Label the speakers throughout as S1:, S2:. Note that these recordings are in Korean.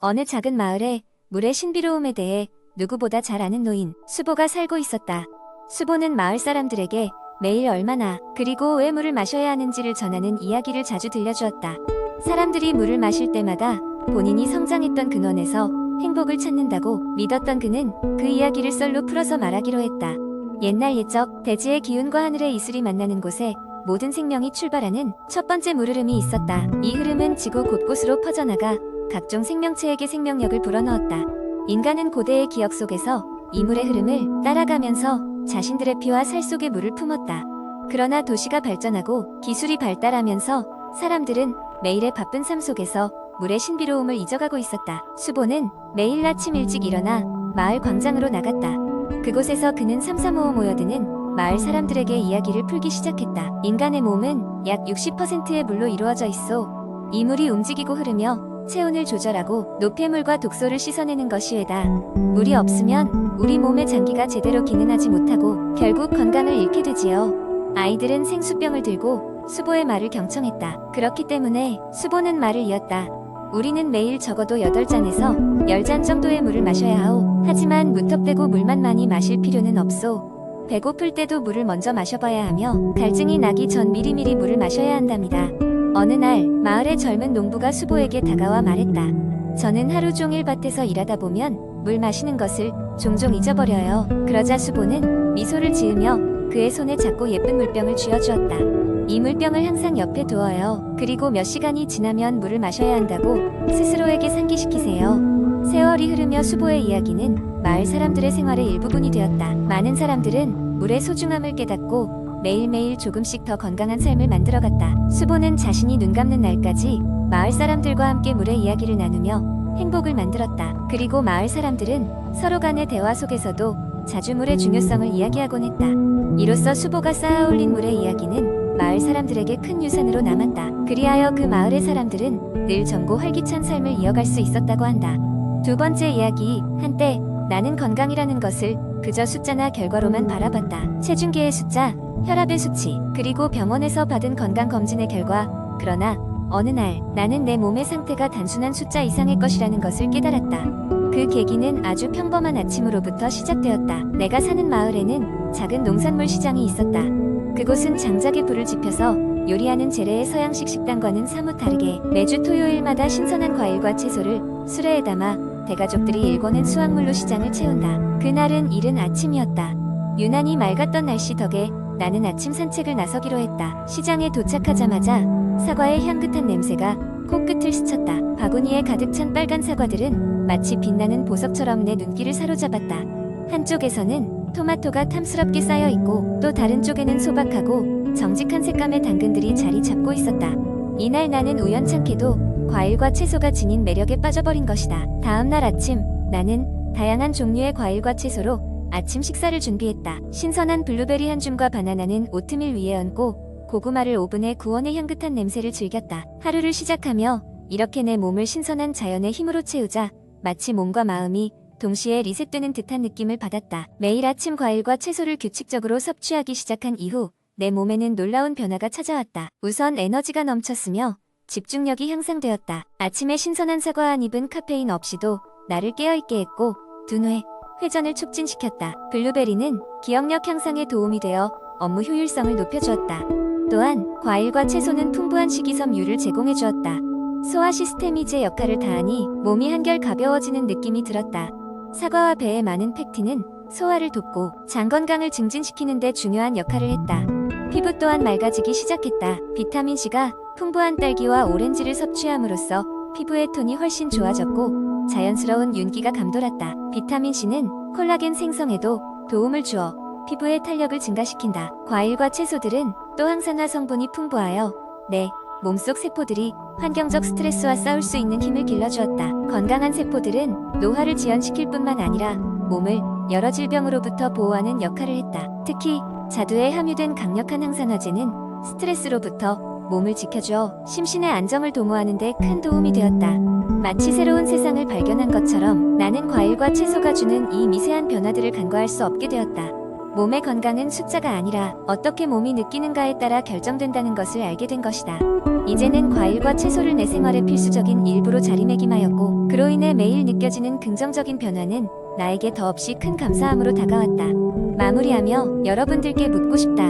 S1: 어느 작은 마을에 물의 신비로움에 대해 누구보다 잘 아는 노인 수보가 살고 있었다. 수보는 마을 사람들에게 매일 얼마나 그리고 왜 물을 마셔야 하는지를 전하는 이야기를 자주 들려주었다. 사람들이 물을 마실 때마다 본인이 성장했던 근원에서 행복을 찾는다고 믿었던 그는 그 이야기를 썰로 풀어서 말하기로 했다. 옛날 옛적 대지의 기운과 하늘의 이슬이 만나는 곳에 모든 생명이 출발하는 첫 번째 물흐름이 있었다. 이 흐름은 지구 곳곳으로 퍼져나가 각종 생명체에게 생명력을 불어넣었다. 인간은 고대의 기억 속에서 이 물의 흐름을 따라가면서 자신들의 피와 살 속에 물을 품었다. 그러나 도시가 발전하고 기술이 발달하면서 사람들은 매일의 바쁜 삶 속에서 물의 신비로움을 잊어가고 있었다. 수보는 매일 아침 일찍 일어나 마을 광장으로 나갔다. 그곳에서 그는 삼삼오오 모여드는 마을 사람들에게 이야기를 풀기 시작했다. 인간의 몸은 약 60%의 물로 이루어져 있어. 이 물이 움직이고 흐르며 체온을 조절하고 노폐물과 독소를 씻어내는 것이 외다. 물이 없으면 우리 몸의 장기가 제대로 기능하지 못하고 결국 건강을 잃게 되지요. 아이들은 생수병을 들고 수보의 말을 경청했다. 그렇기 때문에 수보는 말을 이었다. 우리는 매일 적어도 8잔에서 10잔 정도의 물을 마셔야 하오. 하지만 무턱대고 물만 많이 마실 필요는 없소. 배고플 때도 물을 먼저 마셔봐야 하며 갈증이 나기 전 미리미리 물을 마셔야 한답니다. 어느 날 마을의 젊은 농부가 수보에게 다가와 말했다. 저는 하루 종일 밭에서 일하다 보면 물 마시는 것을 종종 잊어버려요. 그러자 수보는 미소를 지으며 그의 손에 작고 예쁜 물병을 쥐어주었다. 이 물병을 항상 옆에 두어요. 그리고 몇 시간이 지나면 물을 마셔야 한다고 스스로에게 상기시키세요. 세월이 흐르며 수보의 이야기는 마을 사람들의 생활의 일부분이 되었다. 많은 사람들은 물의 소중함을 깨닫고 매일매일 조금씩 더 건강한 삶을 만들어갔다. 수보는 자신이 눈 감는 날까지 마을 사람들과 함께 물의 이야기를 나누며 행복을 만들었다. 그리고 마을 사람들은 서로 간의 대화 속에서도 자주 물의 중요성을 이야기하곤 했다. 이로써 수보가 쌓아 올린 물의 이야기는 마을 사람들에게 큰 유산으로 남았다. 그리하여 그 마을의 사람들은 늘 젊고 활기찬 삶을 이어갈 수 있었다고 한다. 두 번째 이야기. 한때 나는 건강이라는 것을 그저 숫자나 결과로만 바라봤다. 체중계의 숫자, 혈압의 수치, 그리고 병원에서 받은 건강검진의 결과. 그러나 어느 날 나는 내 몸의 상태가 단순한 숫자 이상의 것이라는 것을 깨달았다. 그 계기는 아주 평범한 아침으로부터 시작되었다. 내가 사는 마을에는 작은 농산물 시장이 있었다. 그곳은 장작에 불을 지펴서 요리하는 재래의 서양식 식당과는 사뭇 다르게 매주 토요일마다 신선한 과일과 채소를 수레에 담아 대가족들이 일궈낸 수확물로 시장을 채운다. 그날은 이른 아침이었다. 유난히 맑았던 날씨 덕에 나는 아침 산책을 나서기로 했다. 시장에 도착하자마자 사과의 향긋한 냄새가 코끝을 스쳤다. 바구니에 가득 찬 빨간 사과들은 마치 빛나는 보석처럼 내 눈길을 사로잡았다. 한쪽에서는 토마토가 탐스럽게 쌓여있고 또 다른 쪽에는 소박하고 정직한 색감의 당근들이 자리 잡고 있었다. 이날 나는 우연찮게도 과일과 채소가 지닌 매력에 빠져버린 것이다. 다음날 아침 나는 다양한 종류의 과일과 채소로 아침 식사를 준비했다. 신선한 블루베리 한 줌과 바나나는 오트밀 위에 얹고 고구마를 오븐에 구워내 향긋한 냄새를 즐겼다. 하루를 시작하며 이렇게 내 몸을 신선한 자연의 힘으로 채우자 마치 몸과 마음이 동시에 리셋되는 듯한 느낌을 받았다. 매일 아침 과일과 채소를 규칙적으로 섭취하기 시작한 이후 내 몸에는 놀라운 변화가 찾아왔다. 우선 에너지가 넘쳤으며 집중력이 향상되었다. 아침에 신선한 사과 한 입은 카페인 없이도 나를 깨어있게 했고 두뇌, 회전을 촉진시켰다. 블루베리는 기억력 향상에 도움이 되어 업무 효율성을 높여주었다. 또한 과일과 채소는 풍부한 식이섬유를 제공해주었다. 소화 시스템이 제 역할을 다하니 몸이 한결 가벼워지는 느낌이 들었다. 사과와 배의 많은 팩틴은 소화를 돕고 장 건강을 증진시키는 데 중요한 역할을 했다. 피부 또한 맑아지기 시작했다. 비타민C가 풍부한 딸기와 오렌지를 섭취함으로써 피부의 톤이 훨씬 좋아졌고 자연스러운 윤기가 감돌았다. 비타민C는 콜라겐 생성에도 도움을 주어 피부의 탄력을 증가시킨다. 과일과 채소들은 또 항산화 성분이 풍부하여 내 몸속 세포들이 환경적 스트레스와 싸울 수 있는 힘을 길러주었다. 건강한 세포들은 노화를 지연시킬 뿐만 아니라 몸을 여러 질병으로부터 보호하는 역할을 했다. 특히 자두에 함유된 강력한 항산화제는 스트레스로부터 몸을 지켜주어 심신의 안정을 도모하는 데 큰 도움이 되었다. 마치 새로운 세상을 발견한 것처럼 나는 과일과 채소가 주는 이 미세한 변화들을 간과할 수 없게 되었다. 몸의 건강은 숫자가 아니라 어떻게 몸이 느끼는가에 따라 결정된다는 것을 알게 된 것이다. 이제는 과일과 채소를 내 생활의 필수적인 일부로 자리매김하였고 그로 인해 매일 느껴지는 긍정적인 변화는 나에게 더없이 큰 감사함으로 다가왔다. 마무리하며 여러분들께 묻고 싶다.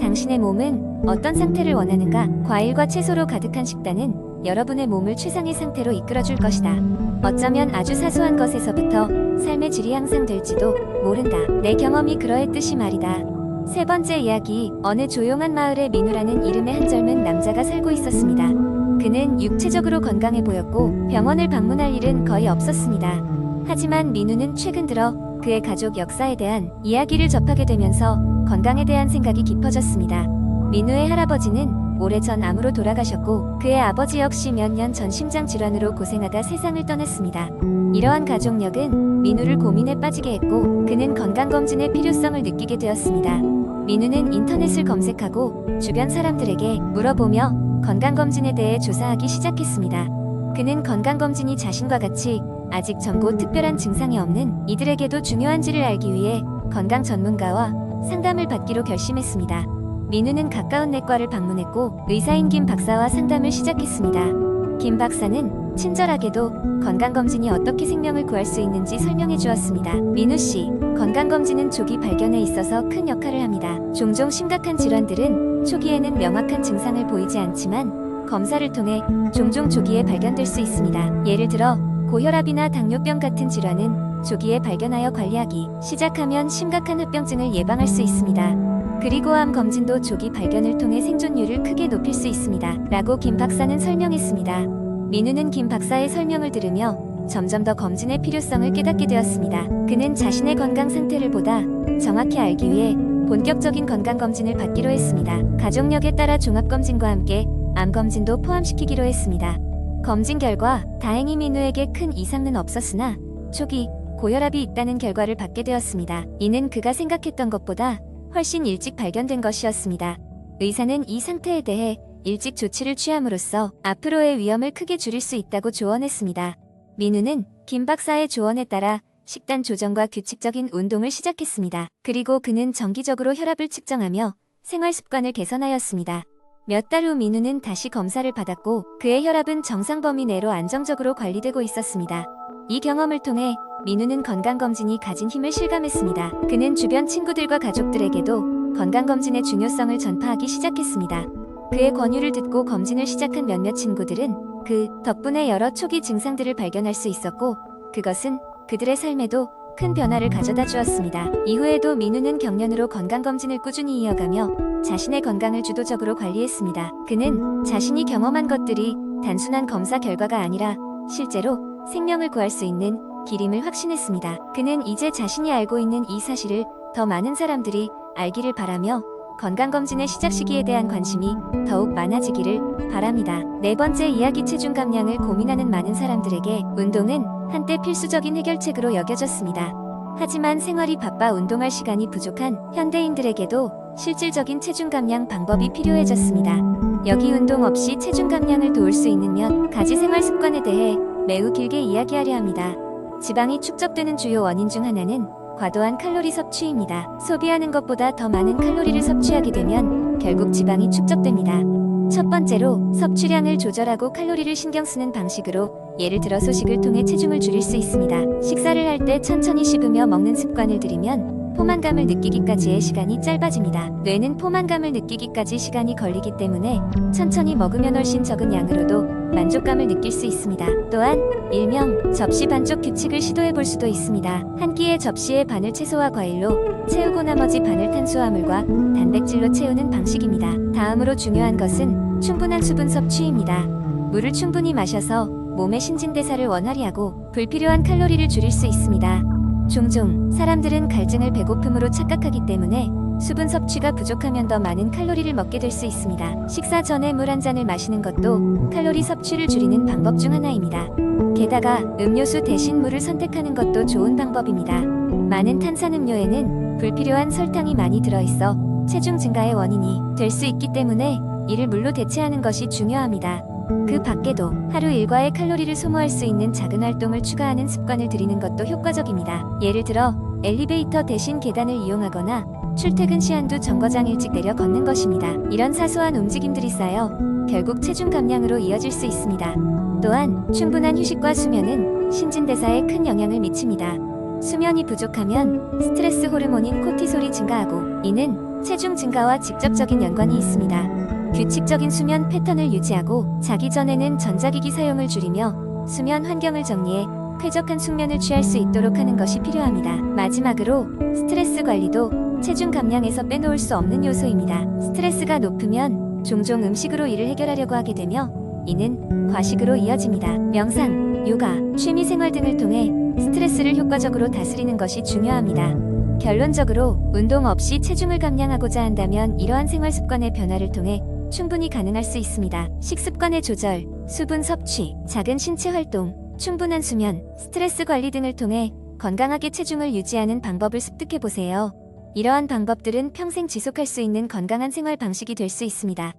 S1: 당신의 몸은 어떤 상태를 원하는가? 과일과 채소로 가득한 식단은 여러분의 몸을 최상의 상태로 이끌어줄 것이다. 어쩌면 아주 사소한 것에서부터 삶의 질이 향상될지도 모른다. 내 경험이 그러했듯이 말이다. 세 번째 이야기. 어느 조용한 마을에 민우라는 이름의 한 젊은 남자가 살고 있었습니다. 그는 육체적으로 건강해 보였고 병원을 방문할 일은 거의 없었습니다. 하지만 민우는 최근 들어 그의 가족 역사에 대한 이야기를 접하게 되면서 건강에 대한 생각이 깊어졌습니다. 민우의 할아버지는 오래전 암으로 돌아가셨고 그의 아버지 역시 몇 년 전 심장 질환으로 고생하다 세상을 떠났습니다. 이러한 가족력은 민우를 고민에 빠지게 했고 그는 건강검진의 필요성을 느끼게 되었습니다. 민우는 인터넷을 검색하고 주변 사람들에게 물어보며 건강검진에 대해 조사하기 시작했습니다. 그는 건강검진이 자신과 같이 아직 전고 특별한 증상이 없는 이들에게도 중요한지를 알기 위해 건강 전문가와 상담을 받기로 결심했습니다. 민우는 가까운 내과를 방문했고 의사인 김 박사와 상담을 시작했습니다. 김 박사는 친절하게도 건강검진이 어떻게 생명을 구할 수 있는지 설명해 주었습니다. 민우 씨, 건강검진은 조기 발견에 있어서 큰 역할을 합니다. 종종 심각한 질환들은 초기에는 명확한 증상을 보이지 않지만 검사를 통해 종종 조기에 발견될 수 있습니다. 예를 들어 고혈압이나 당뇨병 같은 질환은 조기에 발견하여 관리하기 시작하면 심각한 합병증을 예방할 수 있습니다. 그리고 암 검진도 조기 발견을 통해 생존율을 크게 높일 수 있습니다. 라고 김 박사는 설명했습니다. 민우는 김 박사의 설명을 들으며 점점 더 검진의 필요성을 깨닫게 되었습니다. 그는 자신의 건강 상태를 보다 정확히 알기 위해 본격적인 건강검진을 받기로 했습니다. 가족력에 따라 종합검진과 함께 암검진도 포함시키기로 했습니다. 검진 결과 다행히 민우에게 큰 이상은 없었으나 초기 고혈압이 있다는 결과를 받게 되었습니다. 이는 그가 생각했던 것보다 훨씬 일찍 발견된 것이었습니다. 의사는 이 상태에 대해 일찍 조치를 취함으로써 앞으로의 위험을 크게 줄일 수 있다고 조언했습니다. 민우는 김 박사의 조언에 따라 식단 조정과 규칙적인 운동을 시작했습니다. 그리고 그는 정기적으로 혈압을 측정하며 생활 습관을 개선하였습니다. 몇 달 후 민우는 다시 검사를 받았고 그의 혈압은 정상 범위 내로 안정적으로 관리되고 있었습니다. 이 경험을 통해 민우는 건강검진이 가진 힘을 실감했습니다. 그는 주변 친구들과 가족들에게도 건강검진의 중요성을 전파하기 시작했습니다. 그의 권유를 듣고 검진을 시작한 몇몇 친구들은 그 덕분에 여러 초기 증상들을 발견할 수 있었고 그것은 그들의 삶에도 큰 변화를 가져다 주었습니다. 이후에도 민우는 경련으로 건강검진을 꾸준히 이어가며 자신의 건강을 주도적으로 관리했습니다. 그는 자신이 경험한 것들이 단순한 검사 결과가 아니라 실제로 생명을 구할 수 있는 길임을 확신했습니다. 그는 이제 자신이 알고 있는 이 사실을 더 많은 사람들이 알기를 바라며 건강검진의 시작 시기에 대한 관심이 더욱 많아지기를 바랍니다. 네 번째 이야기. 체중 감량을 고민하는 많은 사람들에게 운동은 한때 필수적인 해결책으로 여겨졌습니다. 하지만 생활이 바빠 운동할 시간이 부족한 현대인들에게도 실질적인 체중 감량 방법이 필요해졌습니다. 여기 운동 없이 체중 감량을 도울 수 있는 몇 가지 생활 습관에 대해 매우 길게 이야기하려 합니다. 지방이 축적되는 주요 원인 중 하나는 과도한 칼로리 섭취입니다. 소비하는 것보다 더 많은 칼로리를 섭취하게 되면 결국 지방이 축적됩니다. 첫 번째로 섭취량을 조절하고 칼로리를 신경 쓰는 방식으로 예를 들어 소식을 통해 체중을 줄일 수 있습니다. 식사를 할 때 천천히 씹으며 먹는 습관을 들이면 포만감을 느끼기까지의 시간이 짧아집니다. 뇌는 포만감을 느끼기까지 시간이 걸리기 때문에 천천히 먹으면 훨씬 적은 양으로도 만족감을 느낄 수 있습니다. 또한 일명 접시 반쪽 규칙을 시도해 볼 수도 있습니다. 한 끼의 접시의 반을 채소와 과일로 채우고 나머지 반을 탄수화물과 단백질로 채우는 방식입니다. 다음으로 중요한 것은 충분한 수분 섭취입니다. 물을 충분히 마셔서 몸의 신진대사를 원활히 하고 불필요한 칼로리를 줄일 수 있습니다. 종종 사람들은 갈증을 배고픔으로 착각하기 때문에 수분 섭취가 부족하면 더 많은 칼로리를 먹게 될 수 있습니다. 식사 전에 물 한 잔을 마시는 것도 칼로리 섭취를 줄이는 방법 중 하나입니다. 게다가 음료수 대신 물을 선택하는 것도 좋은 방법입니다. 많은 탄산음료에는 불필요한 설탕이 많이 들어있어 체중 증가의 원인이 될 수 있기 때문에 이를 물로 대체하는 것이 중요합니다. 그 밖에도 하루 일과의 칼로리를 소모할 수 있는 작은 활동을 추가하는 습관을 들이는 것도 효과적입니다. 예를 들어 엘리베이터 대신 계단을 이용하거나 출퇴근 시간도 정거장 일찍 내려 걷는 것입니다. 이런 사소한 움직임들이 쌓여 결국 체중 감량으로 이어질 수 있습니다. 또한 충분한 휴식과 수면은 신진대사에 큰 영향을 미칩니다. 수면이 부족하면 스트레스 호르몬인 코티솔이 증가하고 이는 체중 증가와 직접적인 연관이 있습니다. 규칙적인 수면 패턴을 유지하고 자기 전에는 전자기기 사용을 줄이며 수면 환경을 정리해 쾌적한 숙면을 취할 수 있도록 하는 것이 필요합니다. 마지막으로 스트레스 관리도 체중 감량에서 빼놓을 수 없는 요소입니다. 스트레스가 높으면 종종 음식으로 이를 해결하려고 하게 되며 이는 과식으로 이어집니다. 명상, 요가, 취미생활 등을 통해 스트레스를 효과적으로 다스리는 것이 중요합니다. 결론적으로 운동 없이 체중을 감량하고자 한다면 이러한 생활 습관의 변화를 통해 충분히 가능할 수 있습니다. 식습관의 조절, 수분 섭취, 작은 신체 활동, 충분한 수면, 스트레스 관리 등을 통해 건강하게 체중을 유지하는 방법을 습득해 보세요. 이러한 방법들은 평생 지속할 수 있는 건강한 생활 방식이 될 수 있습니다.